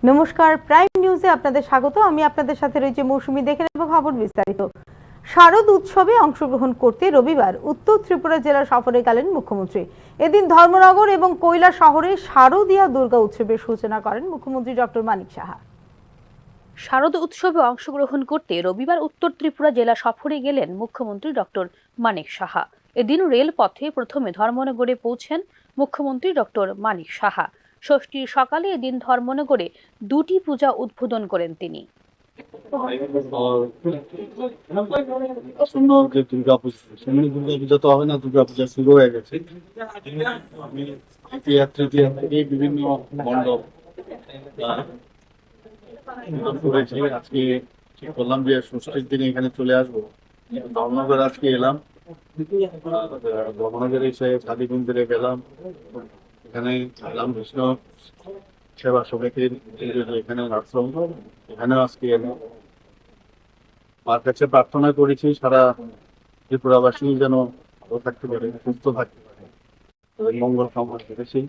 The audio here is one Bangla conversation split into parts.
নমস্কার, প্রাইম নিউজে আপনাদের স্বাগত। আমি আপনাদের সাথে রয়েছে মৌসুমী। দেখে নেব খবর বিস্তারিত। শারদ উৎসবে অংশগ্রহণ করতে রবিবার উত্তর ত্রিপুরা জেলা সফরে গেলেন মুখ্যমন্ত্রী। এদিন ধর্মনগর এবং কৈলা শহরে শারদীয়া দুর্গা উৎসবের সূচনা করেন মুখ্যমন্ত্রী ডক্টর মানিক সাহা। শারদ উৎসবে অংশগ্রহণ করতে রবিবার উত্তর ত্রিপুরা জেলা সফরে গেলেন মুখ্যমন্ত্রী ডক্টর মানিক সাহা। এদিন রেলপথে প্রথমে ধর্মনগরে পৌঁছেন মুখ্যমন্ত্রী ডক্টর মানিক সাহা। ষষ্ঠীর সকালে এদিন ধর্মনগরে দুটি পূজা উদ্বোধন করেন তিনি। দুর্গাপূজা তো হবে না, দুর্গাপূজা শুরু হয়ে গেছে। আমি তৃতীয়া থেকে বিভিন্ন মণ্ডপ করেছি। আজকে ঠিক করলাম যে ষষ্ঠীর দিনে এখানে চলে আসবো। ধর্মনগর আজকে এলাম, ধর্মনগরে এসে কালী মন্দিরে গেলাম, এখানে রামকৃষ্ণ সেবা সমিতির এখানে আশ্রম, এখানে আজকে এলাম। মার কাছে প্রার্থনা করেছি সারা ত্রিপুরাবাসী যেন ভালো থাকতে পারে, সুস্থ থাকতে পারে, মঙ্গল কামনা করেছি।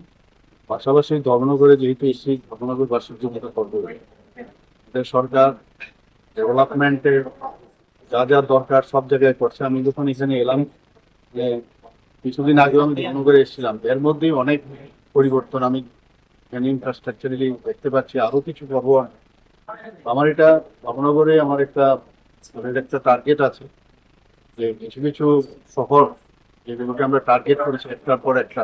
পাশাপাশি ধর্মনগরে যেহেতু এসেছি, ধর্মনগরবাসীর জন্য করবে সরকার ডেভেলপমেন্টের যা যা দরকার সব জায়গায় করছে। আমি যখন এখানে এলাম, যে কিছুদিন আগে আমি ধর্মনগরে এসেছিলাম, এর মধ্যেই অনেক পরিবর্তন আমি এখানে ইনফ্রাস্ট্রাকচারালি দেখতে পাচ্ছি। আরো কিছু করবো। আমার এটা ধর্মনগরে আমার একটা টার্গেট আছে যে কিছু কিছু শহর যেগুলোকে আমরা টার্গেট করেছি একটার পর একটা,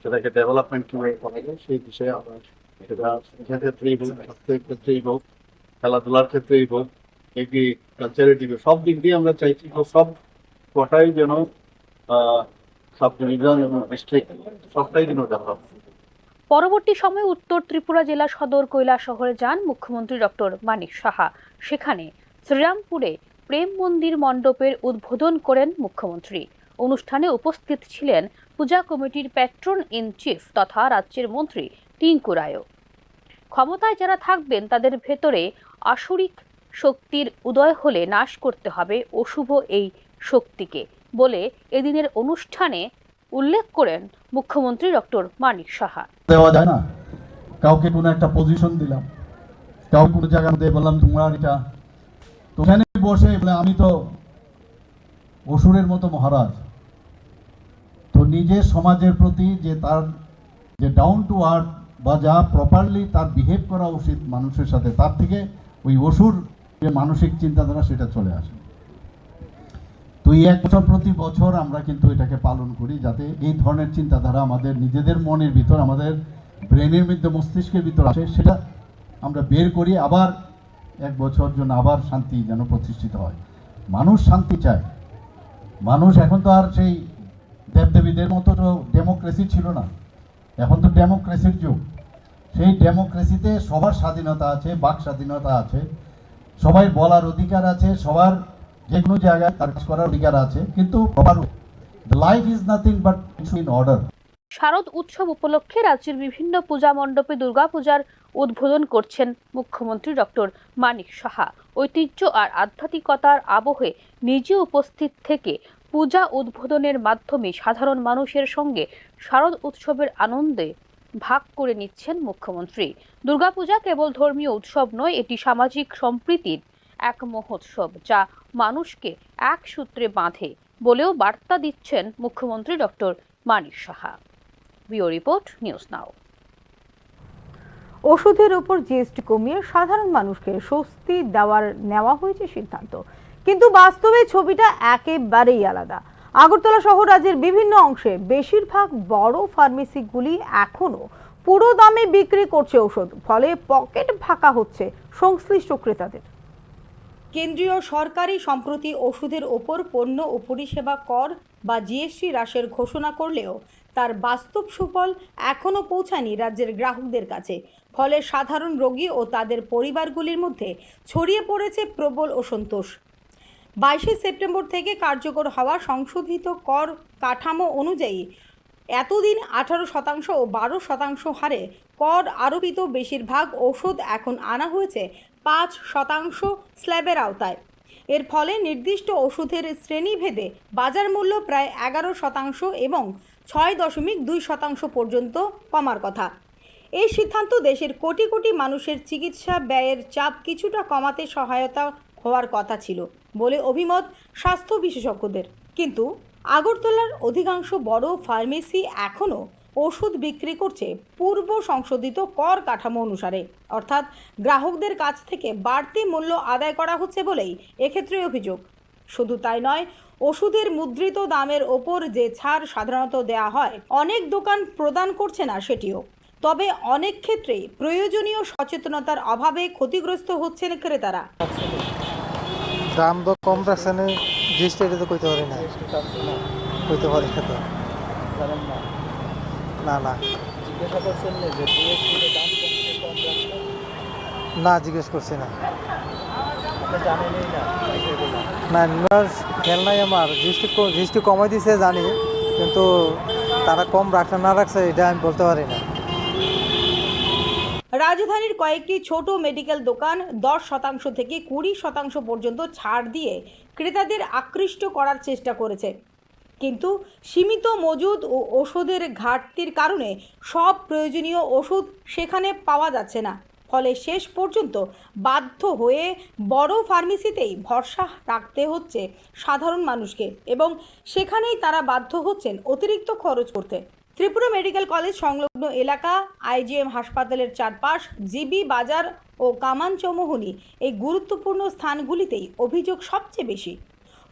সেটাকে ডেভেলপমেন্ট কিভাবে করা যায় সেই বিষয়ে আমরা সেটা শিক্ষা ক্ষেত্রেই হোক, স্বাস্থ্যের ক্ষেত্রেই হোক, খেলাধুলার ক্ষেত্রেই হোক, এগ্রিকালচারের দিকে সব দিক দিয়ে আমরা চাইছি সব কটাই যেন সাব ডিভিশন এবং ডিস্ট্রিক্ট সবটাই যেন ডেভেলপ। পরবর্তী সময়ে উত্তর ত্রিপুরা জেলা সদর কৈলা শহরে যান মুখ্যমন্ত্রী ডক্টর মানিক সাহা। সেখানে শ্রীরামপুরে প্রেম মন্দির মণ্ডপের উদ্বোধন করেন মুখ্যমন্ত্রী। অনুষ্ঠানে উপস্থিত ছিলেন পূজা কমিটির প্যাট্রন ইন চিফ তথা রাজ্যের মন্ত্রী টিঙ্কু রায়ও। ক্ষমতায় যারা থাকবেন তাদের ভেতরে আসুরিক শক্তির উদয় হলে নাশ করতে হবে অশুভ এই শক্তিকে বলে এদিনের অনুষ্ঠানে উল্লেখ করেন মুখ্যমন্ত্রী ডক্টর মানিক সাহা। দেওয়া যায় না, কাউকে কোনো একটা পজিশন দিলাম, কাউকে কোনো জায়গার মধ্যে বললাম তোমার এটা, তো ওখানে বসে বলে আমি তো অসুরের মতো মহারাজ। তো নিজের সমাজের প্রতি যে তার যে ডাউন টু আর্থ বা যা প্রপারলি তার বিহেভ করা উচিত মানুষের সাথে, তার থেকে ওই অসুর যে মানসিক চিন্তাধারা সেটা চলে আসে। তো এই 1 বছর প্রতি বছর আমরা কিন্তু এটাকে পালন করি, যাতে এই ধরনের চিন্তাধারা আমাদের নিজেদের মনের ভিতর, আমাদের ব্রেনের মধ্যে, মস্তিষ্কের ভিতর আসে, সেটা আমরা বের করি। আবার 1 বছর জন্য আবার শান্তি যেন প্রতিষ্ঠিত হয়। মানুষ শান্তি চায়। মানুষ এখন তো আর সেই দেবদেবীদের মতো তো ডেমোক্রেসি ছিল না, এখন তো ডেমোক্রেসির যুগ। সেই ডেমোক্রেসিতে সবার স্বাধীনতা আছে, বাক স্বাধীনতা আছে, সবাই বলার অধিকার আছে, সবার যে কোনো জায়গায় কাজ করার অধিকার আছে, কিন্তু life is nothing but in order. শারদ উৎসব উপলক্ষে রাজ্যের বিভিন্ন পূজা মণ্ডপে দুর্গাপূজার উদ্বোধন করছেন মুখ্যমন্ত্রী ডক্টর মানিক সাহা। ঐতিহ্য আর আধ্যাত্মিকতার আবহে নিজে উপস্থিত থেকে পূজা উদ্বোধনের মাধ্যমে সাধারণ মানুষের সঙ্গে শারদ উৎসবের আনন্দে ভাগ করে নিচ্ছেন মুখ্যমন্ত্রী। দুর্গাপূজা কেবল ধর্মীয় উৎসব নয়, এটি সামাজিক সম্প্রীতির এক মহোৎসব যা মানুষকে এক সূত্রে বাঁধে বলেও বার্তা দিচ্ছেন মুখ্যমন্ত্রী doctor Manik Saha. Bureau report, news now. ওষুধের উপর জিএসটি কমিয়ে সাধারণ মানুষকে স্বস্তি দেওয়ার নেওয়া হয়েছে সিদ্ধান্ত, কিন্তু বাস্তবে ছবিটা একেবারেই আলাদা। আগরতলা সহ রাজ্যের বিভিন্ন অংশে বেশিরভাগ বড় ফার্মেসিগুলি এখনো পুরো দামে বিক্রি করছে ওষুধ, ফলে পকেট ফাঁকা হচ্ছে সংশ্লিষ্ট ক্রেতাদের। কেন্দ্রীয় সরকারই সম্প্রতি ওষুধের ওপর পণ্য ও পরিষেবা কর বা জিএসটি হ্রাসের ঘোষণা করলেও তার বাস্তব সুফল এখনও পৌঁছায়নি রাজ্যের গ্রাহকদের কাছে। ফলে সাধারণ রোগী ও তাদের পরিবারগুলির মধ্যে ছড়িয়ে পড়েছে প্রবল অসন্তোষ। 22 সেপ্টেম্বর থেকে কার্যকর হওয়া সংশোধিত কর কাঠামো অনুযায়ী এতদিন 18% ও 12% হারে কর আরোপিত বেশিরভাগ ওষুধ এখন আনা হয়েছে 5% স্ল্যাবের আওতায়। এর ফলে নির্দিষ্ট ওষুধের শ্রেণীভেদে বাজার মূল্য প্রায় 11% এবং 6.2% পর্যন্ত কমার কথা। এই সিদ্ধান্ত দেশের কোটি কোটি মানুষের চিকিৎসা ব্যয়ের চাপ কিছুটা কমাতে সহায়তা হওয়ার কথা ছিল বলে অভিমত স্বাস্থ্য বিশেষজ্ঞদের। কিন্তু আগরতলার অধিকাংশ বড় ফার্মেসি এখনও ওষুধ বিক্রি করছে পূর্ব সংশোধিত কর কাঠামো অনুসারে, অর্থাৎ গ্রাহকদের কাছ থেকে বাড়তি মূল্য আদায় করা হচ্ছে বলেই এক্ষেত্রে অভিযোগ। শুধু তাই নয়, ওষুধের মুদ্রিত দামের ওপর যে ছাড় সাধারণত দেয়া হয় অনেক দোকান প্রদান করছে না সেটিও। তবে অনেক ক্ষেত্রেই প্রয়োজনীয় সচেতনতার অভাবে ক্ষতিগ্রস্ত হচ্ছেন ক্রেতারা। দাম তো কম রাখছে না, জিনিসটা এটা তো কইতে পারি না, কইতে পারি না তো। না না জিজ্ঞাসা করছেন না যে দাম কমছে কম রাখছে? না, জিজ্ঞেস করছি না। আপনি জানেনই না? না, খেয়াল নাই আমার। জিনিসটি কমাই দিছে জানি, কিন্তু তারা কম রাখছে না রাখছে এটা আমি বলতে পারি না। রাজধানীর কয়েকটি ছোট মেডিকেল দোকান 10% থেকে 20% পর্যন্ত ছাড় দিয়ে ক্রেতাদের আকৃষ্ট করার চেষ্টা করেছে, কিন্তু সীমিত মজুদ ও ওষুধের ঘাটতির কারণে সব প্রয়োজনীয় ওষুধ সেখানে পাওয়া যাচ্ছে না। ফলে শেষ পর্যন্ত বাধ্য হয়ে বড় ফার্মেসিতেই ভরসা রাখতে হচ্ছে সাধারণ মানুষকে, এবং সেখানেই তারা বাধ্য হচ্ছেন অতিরিক্ত খরচ করতে। ত্রিপুরা মেডিকেল কলেজ সংলগ্ন এলাকা, আইজিএম হাসপাতালের চারপাশ, জিবি বাজার ও কামান চৌমুহনী এই গুরুত্বপূর্ণ স্থানগুলিতেই অভিযোগ সবচেয়ে বেশি।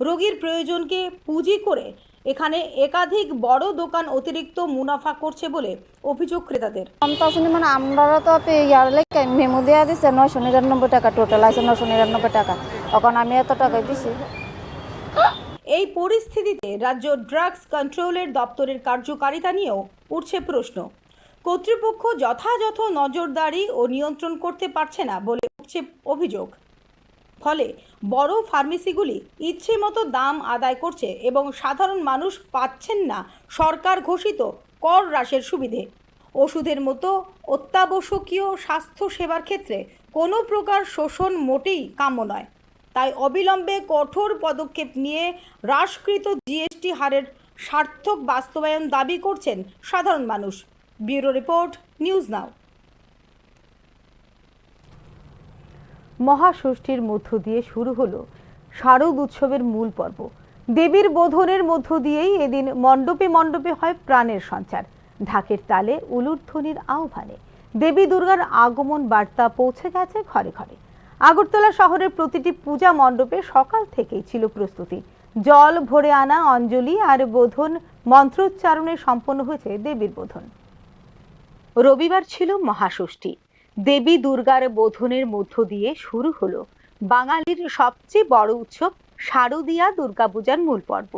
রোগীর প্রয়োজনকে পুঁজি করে এখানে একাধিক বড় দোকান অতিরিক্ত মুনাফা করছে বলে অভিযোগ ক্রেতাদের। মানে আমরা তো ইয়ার লেগে মেমো দেওয়া দিচ্ছে 999 টাকা, টোটাল আছে 999 টাকা। তখন আমি এত টাকা দিছি। এই পরিস্থিতিতে রাজ্য ড্রাগস কন্ট্রোলের দপ্তরের কার্যকারিতা নিয়েও উঠছে প্রশ্ন। কর্তৃপক্ষ যথাযথ নজরদারি ও নিয়ন্ত্রণ করতে পারছে না বলে উঠছে অভিযোগ। ফলে বড় ফার্মেসিগুলি ইচ্ছে মতো দাম আদায় করছে এবং সাধারণ মানুষ পাচ্ছেন না সরকার ঘোষিত কর হ্রাসের সুবিধে। ওষুধের মতো অত্যাবশ্যকীয় স্বাস্থ্য সেবার ক্ষেত্রে কোনো প্রকার শোষণ মোটেই কাম্য নয়। তাই অবিলম্বে কঠোর পদক্ষেপ নিয়ে হ্রাসকৃত জিএসটি হারের সার্থক বাস্তবায়ন দাবি করছেন সাধারণ মানুষ। Bureau report, news now. মহাষষ্ঠীর মধ্য দিয়ে শুরু হলো শারদ উৎসবের মূল পর্ব। দেবীর বোধনের মধ্য দিয়েই এদিন মণ্ডপে মণ্ডপে হয় প্রাণের সঞ্চার। ঢাকের তালে, উলুধ্বনির আহ্বানে দেবী দুর্গার আগমন বার্তা পৌঁছে গেছে ঘরে ঘরে। আগরতলা শহরের প্রতিটি পূজা মণ্ডপে সকাল থেকেই ছিল প্রস্তুতি। জল ভরে আনা, অঞ্জলি আর বোধন মন্ত্রোচ্চারণে সম্পন্ন হয়েছে দেবীর বোধন। রবিবার ছিল মহাষষ্ঠী। দেবী দুর্গার বোধনের মধ্য দিয়ে শুরু হলো বাঙালির সবচেয়ে বড় উৎসব শারদীয়া দুর্গাপূজার মূল পর্ব।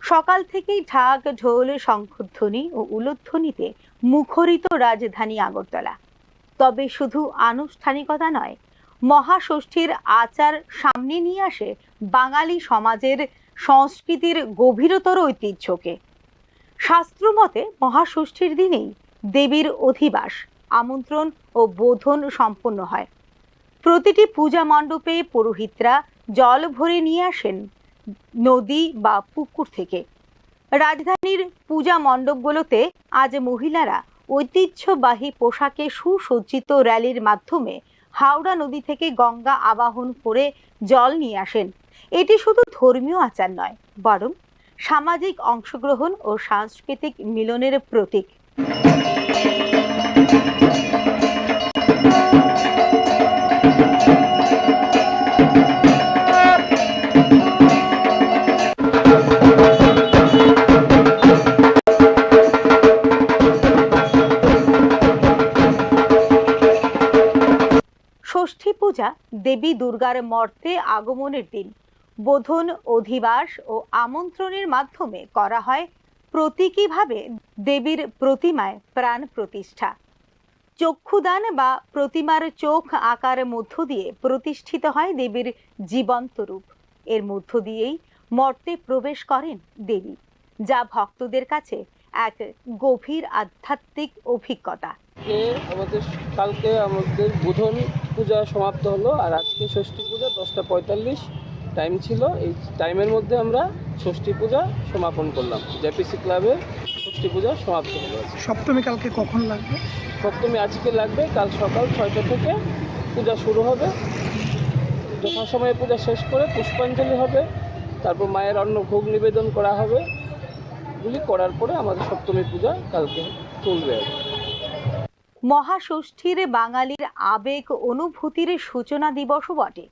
সকাল থেকেই ঢাক, ঢোল, শঙ্খধ্বনি ও উলুধ্বনিতে মুখরিত রাজধানী আগরতলা। তবে শুধু আনুষ্ঠানিকতা নয়, মহাষষ্ঠীর আচার সামনে নিয়ে আসে বাঙালি সমাজের সংস্কৃতির গভীরতর ঐতিহ্যকে। শাস্ত্রমতে মহাষষ্ঠীর দিনেই দেবীর অধিবাস, আমন্ত্রণ ও বোধন সম্পন্ন হয়। প্রতিটি পূজা মণ্ডপে পুরোহিতরা জল ভরে নিয়ে আসেন নদী বা পুকুর থেকে। রাজধানীর পূজা মণ্ডপগুলোতে আজ মহিলারা ঐতিহ্যবাহী পোশাকে সুসজ্জিত র্যালির মাধ্যমে হাওড়া নদী থেকে গঙ্গা আবাহন করে জল নিয়ে আসেন। এটি শুধু ধর্মীয় আচার নয়, বরং সামাজিক অংশগ্রহণ ও সাংস্কৃতিক মিলনের প্রতীক। ষষ্ঠী পূজা দেবী দুর্গার মর্তে আগমনের দিন। বোধন, অধিবাস ও আমন্ত্রণের মাধ্যমে করা হয় প্রতীকীভাবে দেবীর প্রতিমায় প্রাণ প্রতিষ্ঠা। চক্ষুদান বা প্রতিমার চোখ আকার মধ্য দিয়ে প্রতিষ্ঠিত হয় দেবীর জীবন্ত রূপ। এর মধ্য দিয়েই মর্তে প্রবেশ করেন দেবী, যা ভক্তদের কাছে এক গভীর আধ্যাত্মিক অভিজ্ঞতা। কালকে আমাদের বোধন পূজা সমাপ্ত হলো, আর আজকে ষষ্ঠী পূজা 10টা 45 টাইম ছিল, এই টাইমের মধ্যে আমরা ষষ্ঠী পূজা সমাপন করলাম। জেপিসি ক্লাবে ষষ্ঠী পূজা সমাপ্ত হলো। সপ্তমী কালকে কখন লাগবে? সপ্তমী আজকে লাগবে, কাল সকাল 6টা থেকে পূজা শুরু হবে। যথাসময়ে পূজা শেষ করে পুষ্পাঞ্জলি হবে, তারপর মায়ের অন্ন ভোগ নিবেদন করা হবে। এগুলি করার পরে আমাদের সপ্তমী পূজা কালকে চলবে। মহাষষ্ঠীর বাঙালির আবেগ অনুভূতির সূচনা দিবসও বটে।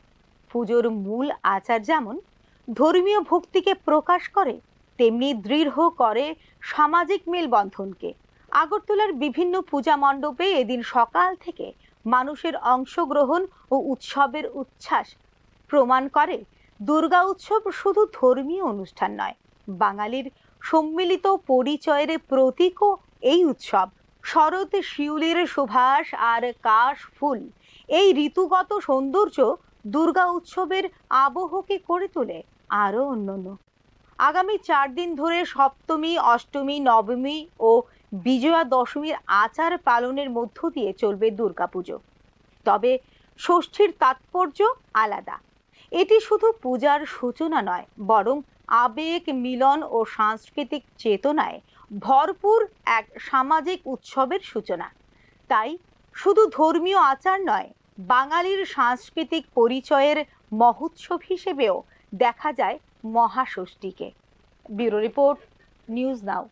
পুজোর মূল আচার যেমন ধর্মীয় ভক্তিকে প্রকাশ করে, তেমনি দৃঢ় করে সামাজিক মেলবন্ধনকে। আগরতলার বিভিন্ন পূজা মণ্ডপে এদিন সকাল থেকে মানুষের অংশগ্রহণ ও উৎসবের উচ্ছ্বাস প্রমাণ করে দুর্গা উৎসব শুধু ধর্মীয় অনুষ্ঠান নয়, বাঙালির সম্মিলিত পরিচয়ের প্রতীকও এই উৎসব। শরৎ শিউলির সুভাষ আর কাশ ফুল, এই ঋতুগত সৌন্দর্য দুর্গা উৎসবের আবহকে করে তোলে আরও অন্যান্য। আগামী 4 দিন ধরে সপ্তমী, অষ্টমী, নবমী ও বিজয়া দশমীর আচার পালনের মধ্য দিয়ে চলবে দুর্গাপুজো। তবে ষষ্ঠীর তাৎপর্য আলাদা। এটি শুধু পূজার সূচনা নয়, বরং আবেগ, মিলন ও সাংস্কৃতিক চেতনায় ভরপুর এক সামাজিক উৎসবের সূচনা। তাই শুধু ধর্মীয় আচার নয়, বাঙালির সাংস্কৃতিক পরিচয়ের মহোৎসব হিসেবেও দেখা যায় মহাষষ্ঠীকে। Bureau report, news now.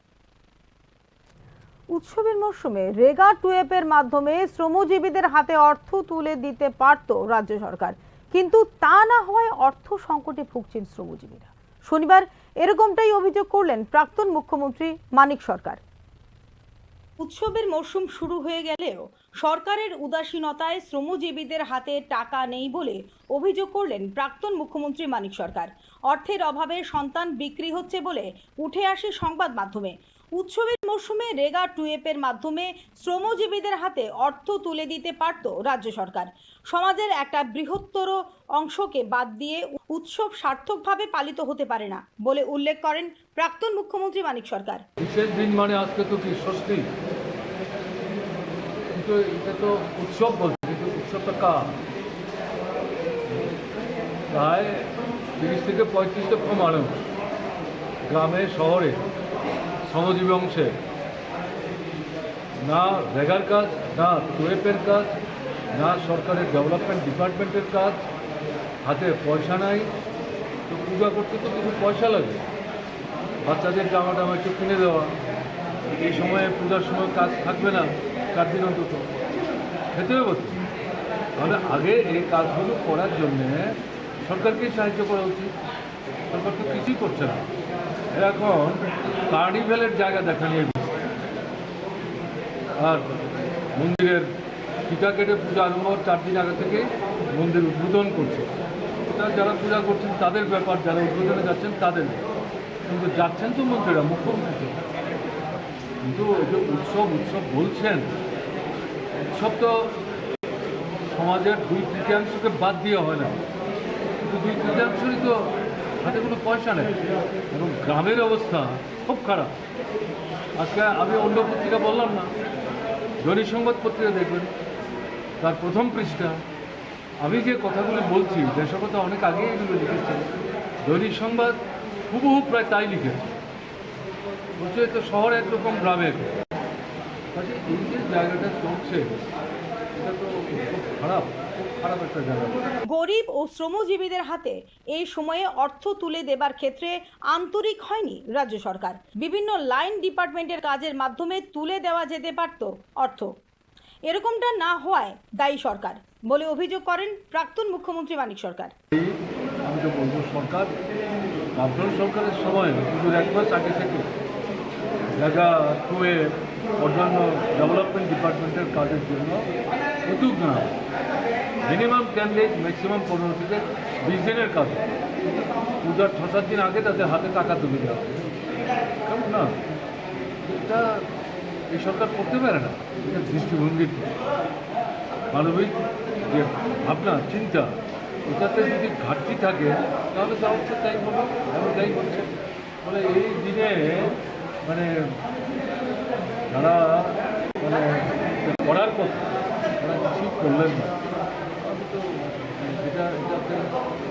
উৎসবের মরশুমে রেগা টুয়েপের মাধ্যমে শ্রমজীবীদের হাতে অর্থ তুলে দিতে পারত রাজ্য সরকার, কিন্তু তা না হওয়ায় অর্থ সংকটে ভুগছেন শ্রমজীবীরা। শনিবার এরকমটাই অভিযোগ করলেন প্রাক্তন মুখ্যমন্ত্রী মানিক সরকার। উৎসবের মরশুম শুরু হয়ে গেলেও সরকারের উদাসীনতায় শ্রমজীবীদের হাতে টাকা নেই বলে অভিযোগ করলেন প্রাক্তন মুখ্যমন্ত্রী মানিক সরকার। অর্থের অভাবে সন্তান বিক্রি হচ্ছে বলে উঠে আসে সংবাদ মাধ্যমে। উৎসবের মরশুমে রেগা টুয়েপের মাধ্যমে শ্রমজীবীদের হাতে অর্থ তুলে দিতে পারত রাজ্য সরকার। সমাজের একটা বৃহত্তর অংশকে বাদ দিয়ে উৎসব সার্থকভাবে পালিত হতে পারে না বলে উল্লেখ করেন প্রাক্তন মুখ্যমন্ত্রী মানিক সরকার। বিশেষ দিন মানে আজকে তো কি ষষ্ঠী, কিন্তু এটা তো উৎসব বলছে, কিন্তু উৎসবটা কার? প্রায় 30 থেকে 35টা কম মানুষ গ্রামে শহরে শ্রমজীবী অংশে না রেগার কাজ, না টুয়েপের কাজ, না সরকারের ডেভেলপমেন্ট ডিপার্টমেন্টের কাজ, হাতে পয়সা নাই। তো পূজা করতে তো কিছু পয়সা লাগে, বাচ্চাদের জামা টামা একটু কিনে দেওয়া। এই সময়ে পূজার সময় কাজ থাকবে না, 4 দিন অন্তত খেতে হবে তো। তাহলে আগে এই কাজগুলো করার জন্যে সরকারকেই সাহায্য করা উচিত। সরকার তো কিছুই করছে না। এখন কার্নিভেলের জায়গা দেখা নিয়ে আর মন্দিরের টিকা কেটে পূজা আরম্ভ 4 দিন আগে থেকে মন্দির উদ্বোধন করছে। এটা যারা পূজা করছেন তাদের ব্যাপার, যারা উদ্বোধনে যাচ্ছেন তাদের, কিন্তু যাচ্ছেন তো মন্ত্রীরা, মুখ্যমন্ত্রী। কিন্তু এই যে উৎসব উৎসব বলছেন, উৎসব তো সমাজের 2/3 বাদ দিয়ে হয় না, কিন্তু 2/3 তো হাতে কোনো পয়সা নেই। এবং গ্রামের অবস্থা খুব খারাপ। আজকে আমি অন্য পত্রিকা বললাম না, দৈনিক সংবাদ পত্রিকা দেখবেন, তার প্রথম পৃষ্ঠা আমি যে কথাগুলো বলছি, দেশকতা অনেক আগে এগুলো লিখেছেন, দৈনিক সংবাদ হুবহু প্রায় তাই লিখেছে। বলছে তো শহরে একরকম, গ্রামে কাজে এই যে জায়গাটা চলছে, এটা তো খুব খারাপ, খুব খারাপ একটা জায়গা। গরিব ও শ্রমজীবীদের হাতে এই সময়ে অর্থ তুলে দেবার ক্ষেত্রে আন্তরিক হয়নি রাজ্য সরকার। বিভিন্ন লাইন ডিপার্টমেন্টের কাজের মাধ্যমে তুলে দেওয়া যেতে পারত অর্থ। এরকমটা না হওয়ায় দায়ী সরকার বলে অভিযোগ করেন প্রাক্তন মুখ্যমন্ত্রী মানিক সরকার। আমি তো বলবো সরকার, আপনার সরকারের সময় পুজোর 1 মাস আগে থেকে জায়গা টুয়ে অন্যান্য ডেভেলপমেন্ট ডিপার্টমেন্টের কাজের জন্য উদ্যোগ নেওয়া, মিনিমাম 10 ডেজ, ম্যাক্সিমাম 15 থেকে 20 দিনের কাজ। পূজার 6-7 দিন আগে তাদের হাতে টাকা তুলে দেওয়া, কেমন না? এটা এই সরকার করতে পারে না। এটা দৃষ্টিভঙ্গির মানবিক যে ভাবনা চিন্তা, এটাতে যদি ঘাটতি থাকে তাহলে যা হচ্ছে তাই বলো, এবং তাই বলছে। বলে এই দিনে মানে যারা মানে করার কথা তারা কিছুই করলেন না। আমি তো এটাতে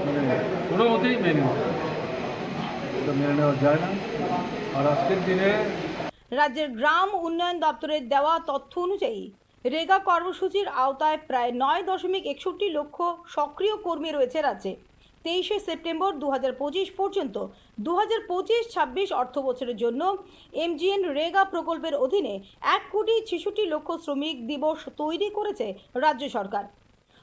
মানে কোনো মতেই কোনোভাবেই মেনে নিতে পারি না। এটা মেনে নেওয়া যায় না। আর আজকের দিনে রাজ্যের গ্রাম উন্নয়ন দপ্তরের দেওয়া তথ্য অনুযায়ী রেগা কর্মসূচির আওতায় প্রায় 9.61 লক্ষ সক্রিয় কর্মী রয়েছে রাজ্যে। 23শে সেপ্টেম্বর 2025 পর্যন্ত 2025-26 অর্থ বছরের জন্য এমজিএন রেগা প্রকল্পের অধীনে 1,66 লক্ষ শ্রমিক দিবস তৈরি করেছে রাজ্য সরকার।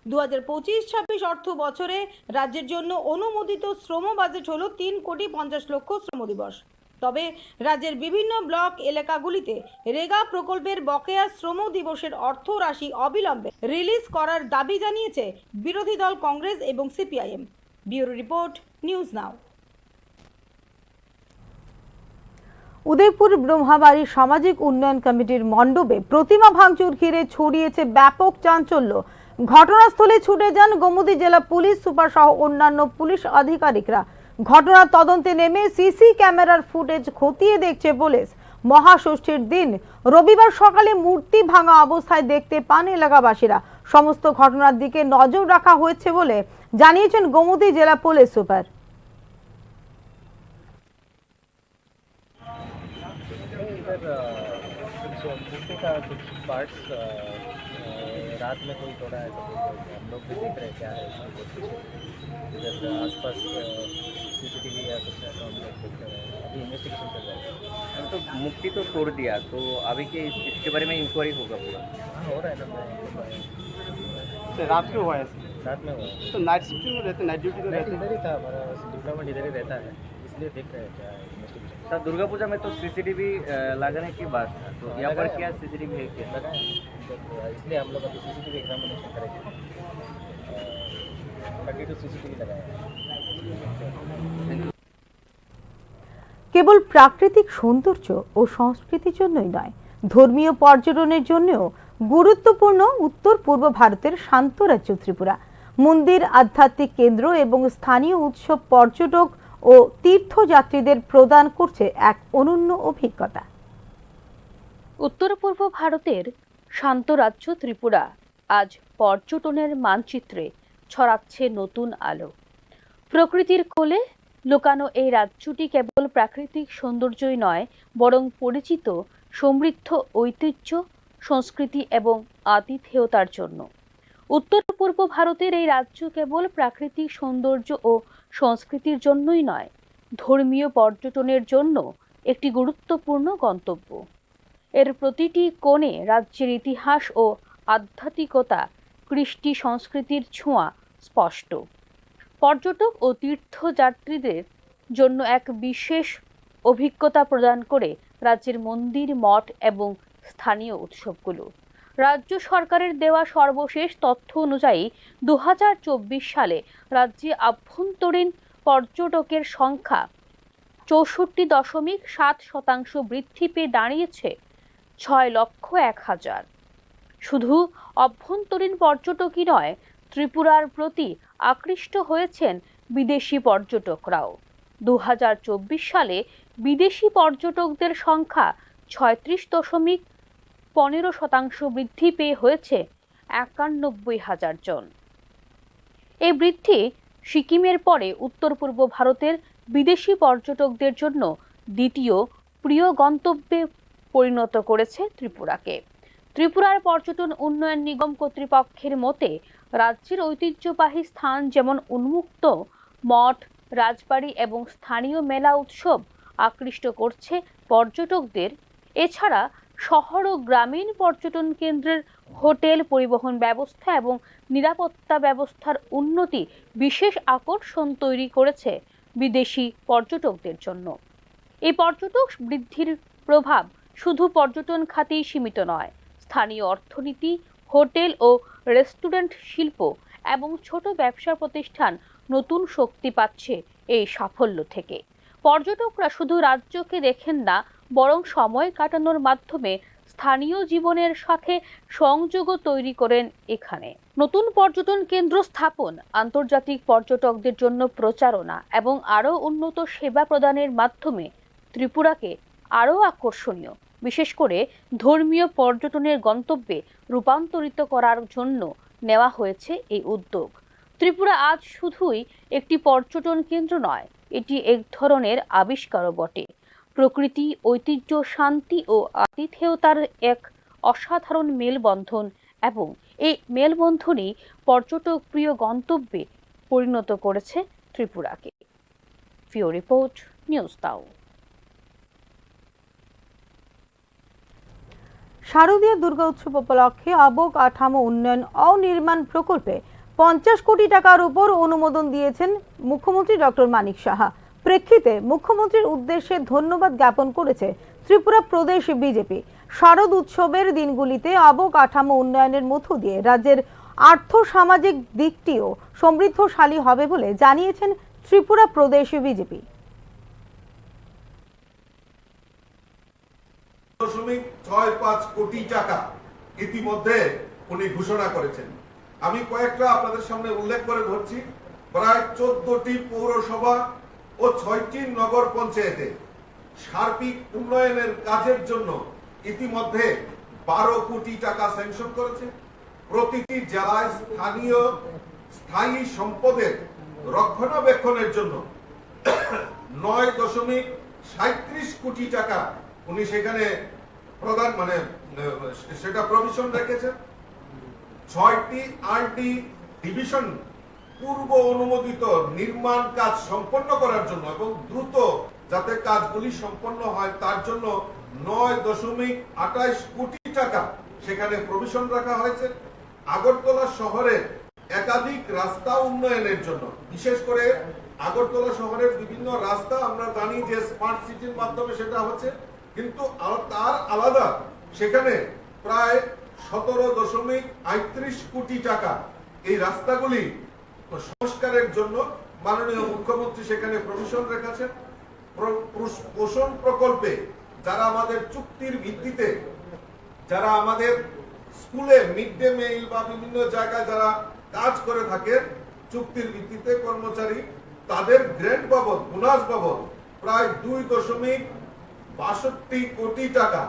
2025-26 অর্থ বছরে রাজ্যের জন্য অনুমোদিত শ্রম বাজেট হল 3,50 লক্ষ শ্রম দিবস। তবে রাজ্যের বিভিন্ন ব্লক এলাকাগুলিতে রেগা প্রকল্পের বকেয়া শ্রম দিবসের অর্থ রাশি অবিলম্বে রিলিজ করার দাবি জানিয়েছে বিরোধী দল কংগ্রেস এবং CPIM. Bureau report, news now. Udaipur Brahmabari সামাজিক উন্নয়ন কমিটির মণ্ডপে প্রতিমা ভাঙচুর ঘিরে ছড়িয়েছে ব্যাপক চাঞ্চল্য। ঘটনাস্থলে ছুটে যান গোমতী জেলা পুলিশ সুপার সহ অন্যান্য পুলিশ আধিকারিকরা। ঘটনার তদন্তে নেমে সিসি ক্যামেরার ফুটেজ খতিয়ে দেখছে পুলিশ। মহাষষ্ঠীর দিন রবিবার সকালে মূর্তি ভাঙা অবস্থায় দেখতে পান এলাকাবাসীরা। সমস্ত ঘটনার দিকে নজর রাখা হয়েছে বলে জানিয়েছেন গোমতী জেলা পুলিশ সুপার। मूर्ति का कुछ पार्ट्स रात में कोई थोड़ा ऐसा हम लोग भी देख रहे हैं क्या है इधर आसपास सीसीटीवी या कुछ है तो हम लोग देख रहे हैं, अभी इन्वेस्टिगेशन चल रहा है। तो मूर्ति तो तोड़ दिया, तो अभी के इसके बारे में इंक्वायरी होगा पूरा? हाँ हो रहा है ना। रात में हुआ है? रात में हुआ है तो नाइट शिफ्ट में रहते, नाइट ड्यूटी तो रहते? इधर ही था, हमारा डिप्लोमेंट इधर ही रहता है, इसलिए देख रहे हैं क्या है इन्वेस्टिगेशन। सर दुर्गा पूजा में तो सीसीटीवी लगाने की बात है, तो यहाँ पर क्या सीसीटीवी है क्या? लगाए, इसलिए हम लोग अभी सीसीटीवी एग्जामिनेशन करेंगे। 32 सीसीटीवी लगाए हैं। কেবল প্রাকৃতিক সৌন্দর্য ও সংস্কৃতির জন্যই নয়, ধর্মীয় পর্যটনের জন্যও গুরুত্বপূর্ণ উত্তর পূর্ব ভারতের শান্ত রাজ্য ত্রিপুরা। মন্দির, আধ্যাত্মিক কেন্দ্র এবং স্থানীয় উৎসব পর্যটক ও তীর্থযাত্রীদের প্রদান করছে এক অনন্য অভিজ্ঞতা। উত্তর পূর্ব ভারতের শান্ত রাজ্য ত্রিপুরা আজ পর্যটনের মানচিত্রে ছড়াচ্ছে নতুন আলো। প্রকৃতির কোলে লুকানো এই রাজ্যটি কেবল প্রাকৃতিক সৌন্দর্যই নয়, বরং পরিচিত সমৃদ্ধ ঐতিহ্য, সংস্কৃতি এবং আতিথেয়তার জন্য। উত্তর পূর্ব ভারতের এই রাজ্য কেবল প্রাকৃতিক সৌন্দর্য ও সংস্কৃতির জন্যই নয়, ধর্মীয় পর্যটনের জন্য একটি গুরুত্বপূর্ণ গন্তব্য। এর প্রতিটি কোণে রাজ্যের ইতিহাস ও আধ্যাত্মিকতা, কৃষ্টি সংস্কৃতির ছোঁয়া স্পষ্ট। পর্যটক ও তীর্থযাত্রীদের জন্য এক বিশেষ অভিজ্ঞতা প্রদান করে রাজ্যের মন্দির, মঠ এবং স্থানীয় উৎসবগুলো। রাজ্য সরকারের দেওয়া সর্বশেষ তথ্য অনুযায়ী 2024 সালে রাজ্যে আভ্যন্তরীণ পর্যটকের সংখ্যা 64.7% বৃদ্ধি পেয়ে দাঁড়িয়েছে 6,01,000। শুধু অভ্যন্তরীণ পর্যটকই নয়, ত্রিপুরার প্রতি আকৃষ্ট হয়েছেন বিদেশি পর্যটকরাও। 2024 সালে বিদেশি পর্যটকদের সংখ্যা 36.15% বৃদ্ধি পেয়ে হয়েছে 91,000 জন। এই বৃদ্ধি সিকিমের পরে উত্তর পূর্ব ভারতের বিদেশি পর্যটকদের জন্য দ্বিতীয় প্রিয় গন্তব্যে পরিণত করেছে ত্রিপুরাকে। ত্রিপুরার পর্যটন উন্নয়ন নিগম কর্তৃপক্ষের মতে রাজ্যের ঐতিহ্যবাহী স্থান যেমন উন্মুক্ত মঠ, রাজবাড়ি এবং স্থানীয় মেলা উৎসব আকৃষ্ট করছে পর্যটকদের। এছাড়া শহর ও গ্রামীণ পর্যটন কেন্দ্রের হোটেল, পরিবহন ব্যবস্থা এবং নিরাপত্তা ব্যবস্থার উন্নতি বিশেষ আকর্ষণ তৈরি করেছে বিদেশি পর্যটকদের জন্য। এই পর্যটক বৃদ্ধির প্রভাব শুধু পর্যটন খাতেই সীমিত নয়, স্থানীয় অর্থনীতি, হোটেল ও রেস্টুরেন্ট শিল্প এবং ছোট ব্যবসা প্রতিষ্ঠান নতুন শক্তি পাচ্ছে এই সাফল্য থেকে। পর্যটকরা শুধু রাজ্যকে দেখেন না, বরং সময় কাটানোর মাধ্যমে স্থানীয় জীবনের সাথে সংযোগও তৈরি করেন এখানে। নতুন পর্যটন কেন্দ্র স্থাপন, আন্তর্জাতিক পর্যটকদের জন্য প্রচারণা এবং আরও উন্নত সেবা প্রদানের মাধ্যমে ত্রিপুরাকে আরও আকর্ষণীয়, বিশেষ করে ধর্মীয় পর্যটনের গন্তব্যে রূপান্তরিত করার জন্য নেওয়া হয়েছে এই উদ্যোগ। ত্রিপুরা আজ শুধুই একটি পর্যটন কেন্দ্র নয়, এটি এক ধরনের আবিষ্কারও বটে। প্রকৃতি, ঐতিহ্য, শান্তি ও আতিথেয়তার এক অসাধারণ মেলবন্ধন, এবং এই মেলবন্ধনই পর্যটক প্রিয় গন্তব্যে পরিণত করেছে ত্রিপুরাকে। ফিও রিপোর্ট, নিউজ নাও। শারদীয় দুর্গা উৎসব উপলক্ষে অবকাঠামো উন্নয়ন অনির্মাণ প্রকল্পে 50 কোটি টাকার উপর অনুমোদন দিয়েছেন মুখ্যমন্ত্রী ডক্টর মানিক সাহা। প্রেক্ষিতে মুখ্যমন্ত্রীর উদ্দেশ্যে ধন্যবাদ জ্ঞাপন করেছে ত্রিপুরা প্রদেশ বিজেপি। শারদ উৎসবের দিনগুলিতে অবকাঠামো উন্নয়নের মধ্য দিয়ে রাজ্যের আর্থ সামাজিক দিকটিও সমৃদ্ধশালী হবে বলে জানিয়েছেন ত্রিপুরা প্রদেশ বিজেপি। 0.65 কোটি টাকা ইতিমধ্যে উনি ঘোষণা করেছেন। আমি কয়েকটা আপনাদের সামনে উল্লেখ করে ধরছি। প্রায় 14টি পৌরসভা ও 6টি নগর পঞ্চায়েতে সার্বিক উন্নয়নের কাজের জন্য ইতিমধ্যে 12 কোটি টাকা স্যাংশন করেছে। প্রতিটি জেলায় স্থায়ী সম্পদের রক্ষণাবেক্ষণের জন্য 9.37 কোটি টাকা উনি সেখানে প্রদান সেটা প্রভিশন রেখেছেন। 6টি আরডি ডিভিশন পূর্ব অনুমোদিত নির্মাণ কাজ সম্পন্ন করার জন্য এবং দ্রুত যাতে কাজগুলি সম্পন্ন হয় তার জন্য 9.28 কোটি টাকা সেখানে প্রভিশন রাখা হয়েছে। আগরতলা শহরের একাধিক রাস্তা উন্নয়নের জন্য, বিশেষ করে আগরতলা শহরের বিভিন্ন রাস্তা আমরা জানি যে স্মার্ট সিটির মাধ্যমে সেটা হচ্ছে, কিন্তু তার আলাদা সেখানে প্রায় 17.38 কোটি টাকা এই রাস্তাগুলি সংস্কারের জন্য মাননীয় মুখ্যমন্ত্রী সেখানে প্রভিশন রেখেছেন। পোষণ প্রকল্পে যারা আমাদের চুক্তির ভিত্তিতে, যারা আমাদের স্কুলে মিড ডে মিল বা বিভিন্ন জায়গায় যারা কাজ করে থাকে চুক্তির ভিত্তিতে কর্মচারী, তাদের গ্রেড বাবদ, বোনাস বাবদ প্রায় 2.62 কোটি টাকা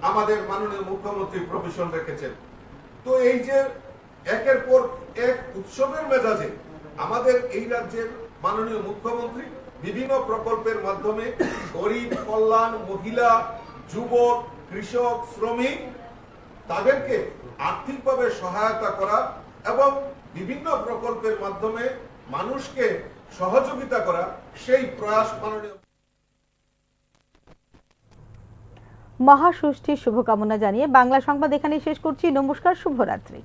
আমাদের মাননীয় মুখ্যমন্ত্রী প্রভিশন রেখেছেন। তো এই যে একের পর এক উৎসবের মেজাজে আমাদের এই রাজ্যের মাননীয় মুখ্যমন্ত্রী বিভিন্ন প্রকল্পের মাধ্যমে গরিব কল্যাণ, মহিলা, যুবক, কৃষক, শ্রমিক তাদেরকে আর্থিকভাবে সহায়তা করা এবং বিভিন্ন প্রকল্পের মাধ্যমে মানুষকে সহযোগিতা করা, সেই প্রয়াস মাননীয় মহাষষ্ঠীর শুভকামনা জানিয়ে বাংলা সংবাদ এখানেই শেষ করছি। নমস্কার, শুভরাত্রি।